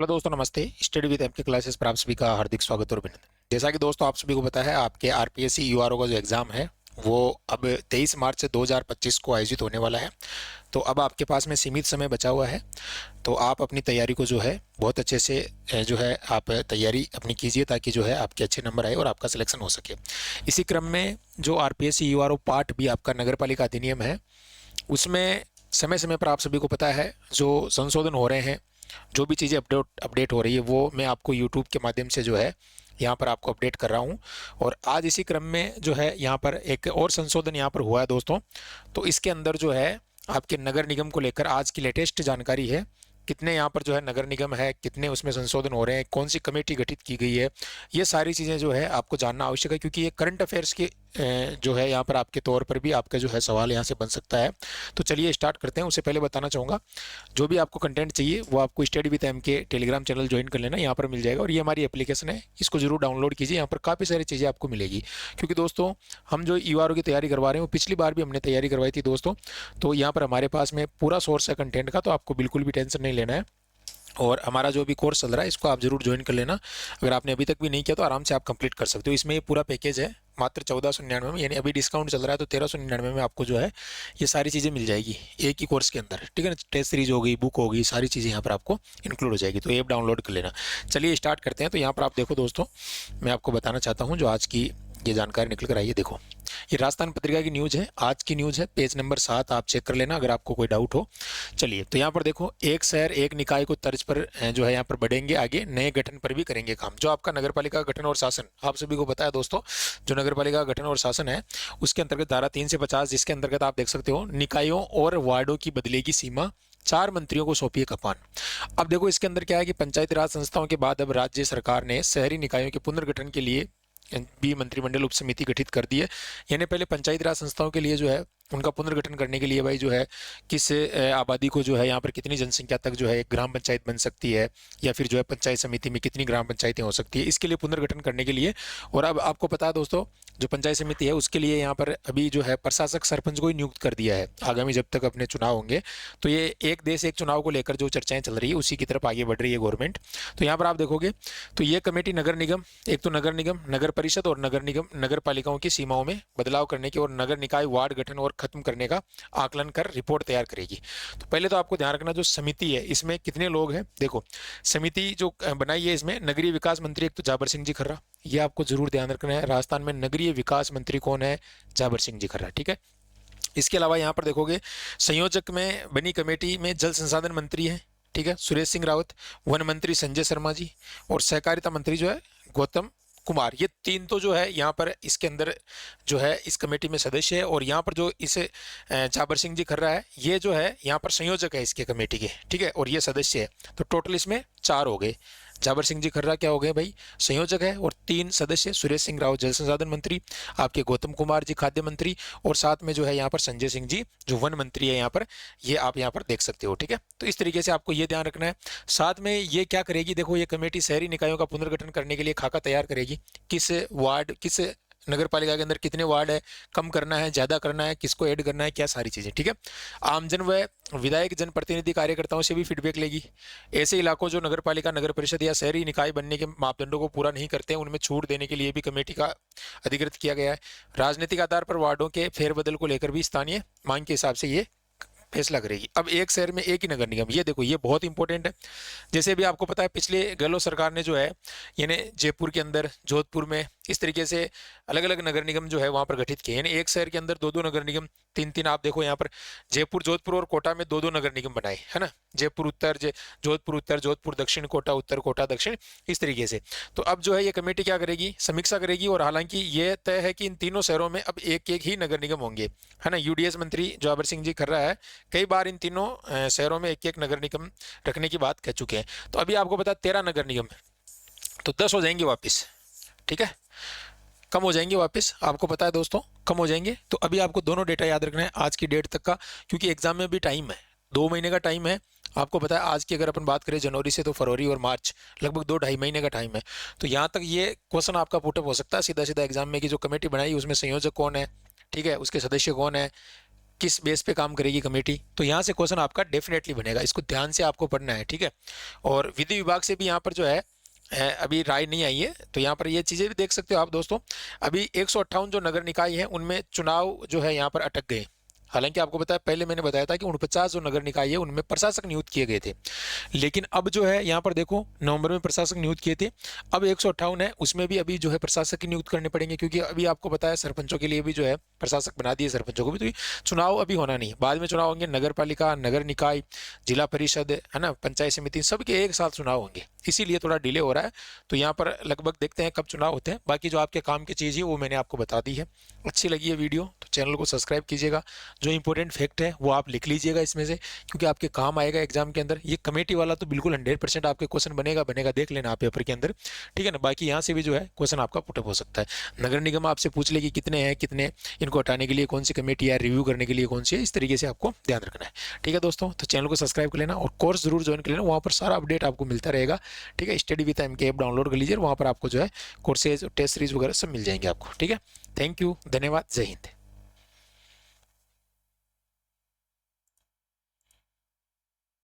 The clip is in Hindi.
हेलो दोस्तों, नमस्ते। स्टडी विद एम के क्लासेस पर आप सभी का हार्दिक स्वागत और अभिनंदन। जैसा कि दोस्तों आप सभी को पता है, आपके आरपीएससी यूआरओ का जो एग्ज़ाम है वो अब 23 मार्च से 2025 को आयोजित होने वाला है। तो अब आपके पास में सीमित समय बचा हुआ है, तो आप अपनी तैयारी को जो है बहुत अच्छे से जो है आप तैयारी अपनी कीजिए, ताकि जो है आपके अच्छे नंबर आए और आपका सिलेक्शन हो सके। इसी क्रम में जो आरपीएससी यूआरओ पार्ट भी आपका नगर पालिका अधिनियम है, उसमें समय समय पर आप सभी को पता है जो संशोधन हो रहे हैं, जो भी चीज़ें अपडेट हो रही है, वो मैं आपको यूट्यूब के माध्यम से जो है यहाँ पर आपको अपडेट कर रहा हूँ। और आज इसी क्रम में जो है यहाँ पर एक और संशोधन यहाँ पर हुआ है दोस्तों। तो इसके अंदर जो है आपके नगर निगम को लेकर आज की लेटेस्ट जानकारी है। कितने यहाँ पर जो है नगर निगम है, कितने उसमें संशोधन हो रहे हैं, कौन सी कमेटी गठित की गई है, ये सारी चीज़ें जो है आपको जानना आवश्यक है, क्योंकि ये करंट अफेयर्स के जो है यहाँ पर आपके तौर पर भी आपका जो है सवाल यहाँ से बन सकता है। तो चलिए स्टार्ट करते हैं। उससे पहले बताना चाहूँगा, जो भी आपको कंटेंट चाहिए वो आपको स्टडी विद एम के टेलीग्राम चैनल ज्वाइन कर लेना, यहाँ पर मिल जाएगा। और ये हमारी एप्लीकेशन है, इसको जरूर डाउनलोड कीजिए, यहाँ पर काफ़ी सारी चीज़ें आपको मिलेगी। क्योंकि दोस्तों हम जो यूआरओ की तैयारी करवा रहे हैं वो पिछली बार भी हमने तैयारी करवाई थी दोस्तों। तो यहाँ पर हमारे पास में पूरा सोर्स है कंटेंट का, तो आपको बिल्कुल भी टेंशन नहीं लेना है। और हमारा जो भी कोर्स चल रहा है इसको आप जरूर ज्वाइन कर लेना। अगर आपने अभी तक भी नहीं किया तो आराम से आप कंप्लीट कर सकते हो। इसमें ये पूरा पैकेज है मात्र 1499 में, यानी अभी डिस्काउंट चल रहा है तो 1399 में आपको जो है ये सारी चीज़ें मिल जाएगी एक ही कोर्स के अंदर। ठीक है ना, टेस्ट सीरीज हो गई, बुक हो गई, सारी चीज़ें यहाँ पर आपको इंक्लूड हो जाएगी। तो ऐप डाउनलोड कर लेना। चलिए स्टार्ट करते हैं। तो यहाँ पर आप देखो दोस्तों, मैं आपको बताना चाहता हूँ जो आज की ये जानकारी निकल कर आई है। देखो, ये राजस्थान पत्रिका की न्यूज़ है, आज की न्यूज़ है, पेज नंबर 7, आप चेक कर लेना अगर आपको कोई डाउट हो। चलिए, तो यहाँ पर देखो, एक शहर एक निकाय को तर्ज पर जो है यहाँ पर बढ़ेंगे आगे, नए गठन पर भी करेंगे काम। जो आपका नगर पालिका गठन और शासन आप सभी को पता है दोस्तों, जो नगर पालिका गठन और शासन है उसके अंतर्गत धारा 3 से 50, जिसके अंतर्गत आप देख सकते हो निकायों और वार्डों की बदले की सीमा 4 मंत्रियों को सौंपी है कमान। अब देखो इसके अंदर क्या है कि पंचायती राज संस्थाओं के बाद अब राज्य सरकार ने शहरी निकायों के पुनर्गठन के लिए भी मंत्रिमंडल उप समिति गठित कर दी है। यानी पहले पंचायती राज संस्थाओं के लिए जो है उनका पुनर्गठन करने के लिए भाई जो है किस आबादी को जो है यहाँ पर कितनी जनसंख्या तक जो है एक ग्राम पंचायत बन सकती है, या फिर जो है पंचायत समिति में कितनी ग्राम पंचायतें हो सकती है, इसके लिए पुनर्गठन करने के लिए। और अब आपको पता है दोस्तों, जो पंचायत समिति है उसके लिए यहाँ पर अभी जो है प्रशासक सरपंच को ही नियुक्त कर दिया है आगामी जब तक अपने चुनाव होंगे। तो ये एक देश एक चुनाव को लेकर जो चर्चाएं चल रही है उसी की तरफ आगे बढ़ रही है गवर्नमेंट। तो यहाँ पर आप देखोगे तो ये कमेटी नगर निगम, एक तो नगर निगम, नगर परिषद और नगर निगम नगर पालिकाओं की सीमाओं में बदलाव करने के और नगर निकाय वार्ड गठन और खत्म करने का आकलन कर रिपोर्ट तैयार करेगी। तो पहले तो आपको ध्यान रखना, जो समिति है इसमें कितने लोग हैं। देखो, समिति जो बनाई है इसमें नगरीय विकास मंत्री एक तो जाबर सिंह जी खर्रा, ये आपको जरूर ध्यान रखना है। राजस्थान में नगरीय विकास मंत्री कौन है? जाबर सिंह जी खर्रा। ठीक है। इसके अलावा यहाँ पर देखोगे संयोजक में बनी कमेटी में जल संसाधन मंत्री है, ठीक है, सुरेश सिंह रावत, वन मंत्री संजय शर्मा जी, और सहकारिता मंत्री जो है गौतम कुमार। ये तीन तो जो है यहाँ पर इसके अंदर जो है इस कमेटी में सदस्य है। और यहाँ पर जो इस जाबर सिंह जी खर्रा है, ये जो है यहाँ पर संयोजक है इसके कमेटी के, ठीक है, और ये सदस्य है। तो टोटल इसमें 4 हो गए। जाबर सिंह जी खर्रा क्या हो गए भाई? संयोजक है। और 3 सदस्य, सुरेश सिंह राव जल संसाधन मंत्री, आपके गौतम कुमार जी खाद्य मंत्री, और साथ में जो है यहाँ पर संजय सिंह जी जो वन मंत्री है यहाँ पर, ये आप यहाँ पर देख सकते हो। ठीक है, तो इस तरीके से आपको ये ध्यान रखना है। साथ में ये क्या करेगी, देखो ये कमेटी शहरी निकायों का पुनर्गठन करने के लिए खाका तैयार करेगी। किस वार्ड, किस नगर पालिका के अंदर कितने वार्ड है, कम करना है, ज्यादा करना है, किसको ऐड करना है, क्या सारी चीजें। ठीक है। आमजन व विधायक जनप्रतिनिधि कार्यकर्ताओं से भी फीडबैक लेगी। ऐसे इलाकों जो नगर पालिका, नगर परिषद या शहरी निकाय बनने के मापदंडों को पूरा नहीं करते हैं, उनमें छूट देने के लिए भी कमेटी का अधिकृत किया गया है। राजनीतिक आधार पर वार्डों के फेरबदल को लेकर भी स्थानीय मांग के हिसाब से ये फैसला करेगी। अब एक शहर में एक ही नगर निगम, ये देखो ये बहुत इंपॉर्टेंट है। जैसे भी आपको पता है पिछले गहलोत सरकार ने जो है यानी जयपुर के अंदर, जोधपुर में, इस तरीके से अलग अलग नगर निगम जो है वहां पर गठित किए, यानी एक शहर के अंदर 2-2 नगर निगम, 3-3। आप देखो यहाँ पर जयपुर, जोधपुर और कोटा में 2-2 नगर निगम बनाए, है ना। जयपुर उत्तर, जोधपुर उत्तर, जोधपुर दक्षिण, कोटा उत्तर, कोटा दक्षिण, इस तरीके से। तो अब जो है ये कमेटी क्या करेगी, समीक्षा करेगी। और हालांकि ये तय है कि इन तीनों शहरों में अब एक एक ही नगर निगम होंगे, है ना। यूडीएस मंत्री जाबर सिंह जी खर्रा है, कई बार इन तीनों शहरों में एक एक नगर निगम रखने की बात कह चुके हैं। तो अभी आपको पता 13 नगर निगम है, तो 10 हो जाएंगे वापस। ठीक है, कम हो जाएंगे वापस, आपको पता है दोस्तों, कम हो जाएंगे। तो अभी आपको दोनों डेटा याद रखना है आज की डेट तक का, क्योंकि एग्जाम में भी टाइम है, 2 महीने का टाइम है। आपको पता है आज की अगर अपन बात करें जनवरी से, तो फरवरी और मार्च लगभग 2-2.5 महीने का टाइम है। तो यहाँ तक ये क्वेश्चन आपका पुटअप हो सकता है सीधा सीधा एग्जाम में कि जो कमेटी बनाई उसमें संयोजक कौन है, ठीक है, उसके सदस्य कौन है, किस बेस पे काम करेगी कमेटी, तो यहाँ से क्वेश्चन आपका डेफिनेटली बनेगा, इसको ध्यान से आपको पढ़ना है, ठीक है। और विधि विभाग से भी यहाँ पर जो है अभी राय नहीं आई है, तो यहाँ पर ये चीज़ें भी देख सकते हो आप दोस्तों। अभी 158 जो नगर निकाय हैं उनमें चुनाव जो है यहाँ पर अटक गए। हालांकि आपको बताया, पहले मैंने बताया था कि 49 जो नगर निकाय है उनमें प्रशासक नियुक्त किए गए थे, लेकिन अब जो है यहाँ पर देखो नवंबर में प्रशासक नियुक्त किए थे, अब 158 है उसमें भी अभी जो है प्रशासक नियुक्त करने पड़ेंगे, क्योंकि अभी आपको बताया सरपंचों के लिए भी जो है प्रशासक बना दिए सरपंचों को भी, तो ये चुनाव अभी होना नहीं, बाद में चुनाव होंगे, नगर पालिका, नगर निकाय, जिला परिषद है ना, पंचायत समिति, सबके एक साथ चुनाव होंगे, इसीलिए थोड़ा डिले हो रहा है। तो यहाँ पर लगभग देखते हैं कब चुनाव होते हैं। बाकी जो आपके काम की चीज़ है वो मैंने आपको बता दी है। अच्छी लगी है वीडियो तो चैनल को सब्सक्राइब कीजिएगा, जो इंपॉर्टेंट फैक्ट है वो आप लिख लीजिएगा इसमें से, क्योंकि आपके काम आएगा एग्जाम के अंदर। ये कमेटी वाला तो बिल्कुल 100% आपके क्वेश्चन बनेगा, देख लेना आप पेपर के अंदर, ठीक है ना। बाकी यहाँ से भी जो है क्वेश्चन आपका पुटअप हो सकता है। नगर निगम आपसे पूछ ले कि कितने हैं, कितने इनको हटाने के लिए कौन सी कमेटी है, रिव्यू करने के लिए कौन सी है, इस तरीके से आपको ध्यान रखना है, ठीक है दोस्तों। तो चैनल को सब्सक्राइब कर लेना और कोर्स जरूर ज्वाइन कर लेना, वहाँ पर सारा अपडेट आपको मिलता रहेगा, ठीक है। Study with MK app download कर लीजिए, वहाँ पर आपको जो है कोर्सेज, टेस्ट सीरीज वगैरह सब मिल जाएंगे आपको, ठीक है। थैंक यू, धन्यवाद, जय हिंद।